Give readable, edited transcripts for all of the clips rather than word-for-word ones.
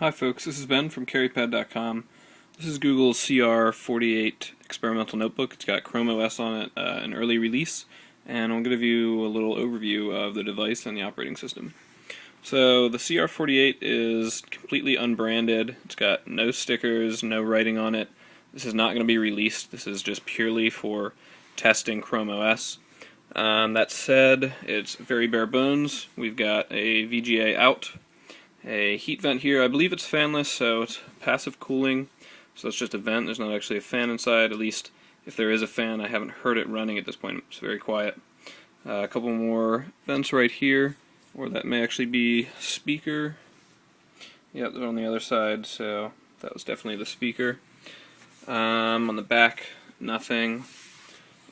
Hi folks, this is Ben from CarryPad.com. This is Google's CR-48 experimental notebook. It's got Chrome OS on it, an early release, and I'm going to give you a little overview of the device and the operating system. So the CR-48 is completely unbranded. It's got no stickers, no writing on it. This is not going to be released. This is just purely for testing Chrome OS. That said, it's very bare bones. We've got a VGA out, a heat vent here. I believe it's fanless, so it's passive cooling. So it's just a vent. There's not actually a fan inside. At least if there is a fan, I haven't heard it running at this point. It's very quiet. A couple more vents right here, or that may actually be speaker. Yep, they're on the other side, so that was definitely the speaker. On the back, nothing.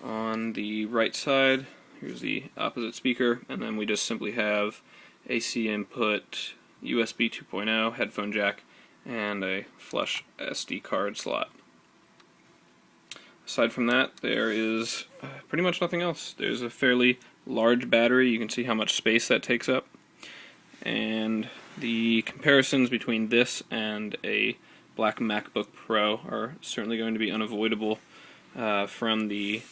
On the right side, here's the opposite speaker, and then we just simply have AC input, USB 2.0, headphone jack, and a flush SD card slot. Aside from that, there is pretty much nothing else. There's a fairly large battery. You can see how much space that takes up. And the comparisons between this and a black MacBook Pro are certainly going to be unavoidable from the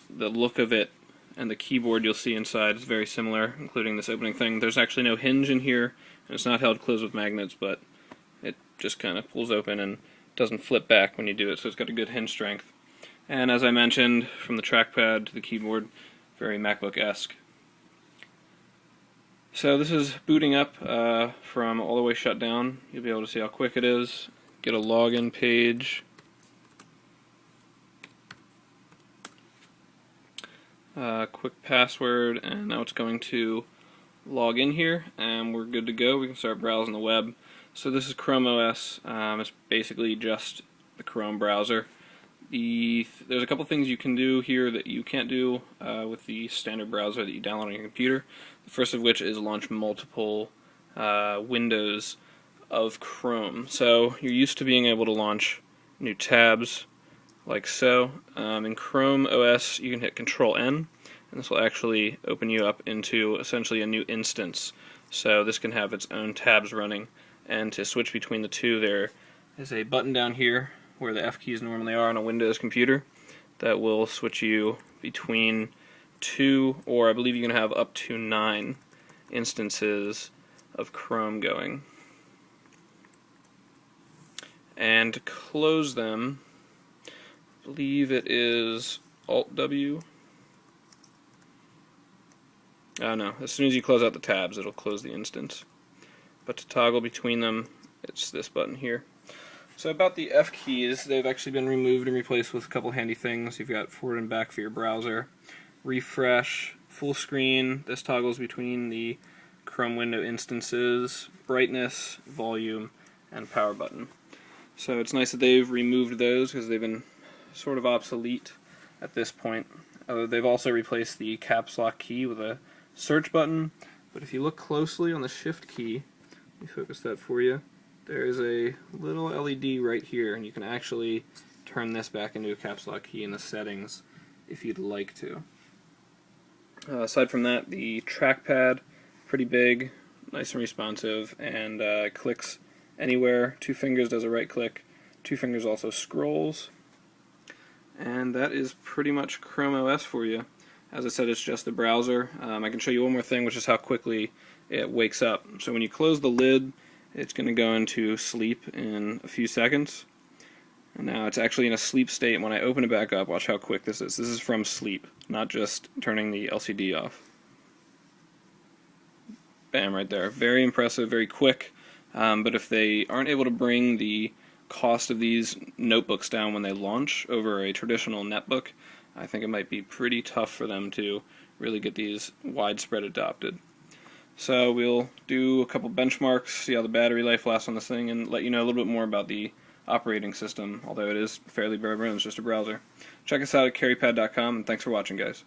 look of it, and the keyboard you'll see inside is very similar, including this opening thing. There's actually no hinge in here, and it's not held closed with magnets, but it just kind of pulls open and doesn't flip back when you do it, so it's got a good hinge strength. And as I mentioned, from the trackpad to the keyboard, very MacBook-esque. So this is booting up from all the way shut down. You'll be able to see how quick it is. Get a login page. Quick password, and now it's going to log in here, and we're good to go. We can start browsing the web. So this is Chrome OS. It's basically just the Chrome browser. There's a couple things you can do here that you can't do with the standard browser that you download on your computer. The first of which is launch multiple windows of Chrome. So you're used to being able to launch new tabs like so. In Chrome OS, you can hit Control-N, and this will actually open you up into essentially a new instance. So this can have its own tabs running, and to switch between the two, there is a button down here where the F keys normally are on a Windows computer that will switch you between 2, or I believe you can have up to 9 instances of Chrome going. And to close them, I believe it is Alt-W. Oh no, as soon as you close out the tabs, it'll close the instance. But to toggle between them, it's this button here. So about the F keys, they've actually been removed and replaced with a couple handy things. You've got forward and back for your browser, refresh, full screen. This toggles between the Chrome window instances, brightness, volume, and power button. So it's nice that they've removed those because they've been sort of obsolete at this point. They've also replaced the caps lock key with a search button, but if you look closely on the shift key, let me focus that for you, there is a little LED right here, and you can actually turn this back into a caps lock key in the settings if you'd like to. Aside from that, the trackpad, pretty big, nice and responsive, and clicks anywhere. 2 fingers does a right click, 2 fingers also scrolls. And that is pretty much Chrome OS for you. As I said, it's just the browser. I can show you one more thing, which is how quickly it wakes up. So when you close the lid, it's going to go into sleep in a few seconds. And now it's actually in a sleep state. When I open it back up, watch how quick this is. This is from sleep, not just turning the LCD off. Bam, right there. Very impressive, very quick. But if they aren't able to bring the cost of these notebooks down when they launch over a traditional netbook, I think it might be pretty tough for them to really get these widespread adopted. So we'll do a couple benchmarks, see how the battery life lasts on this thing, and let you know a little bit more about the operating system, although it is fairly bare bones, just a browser. Check us out at CarryPad.com, and thanks for watching, guys.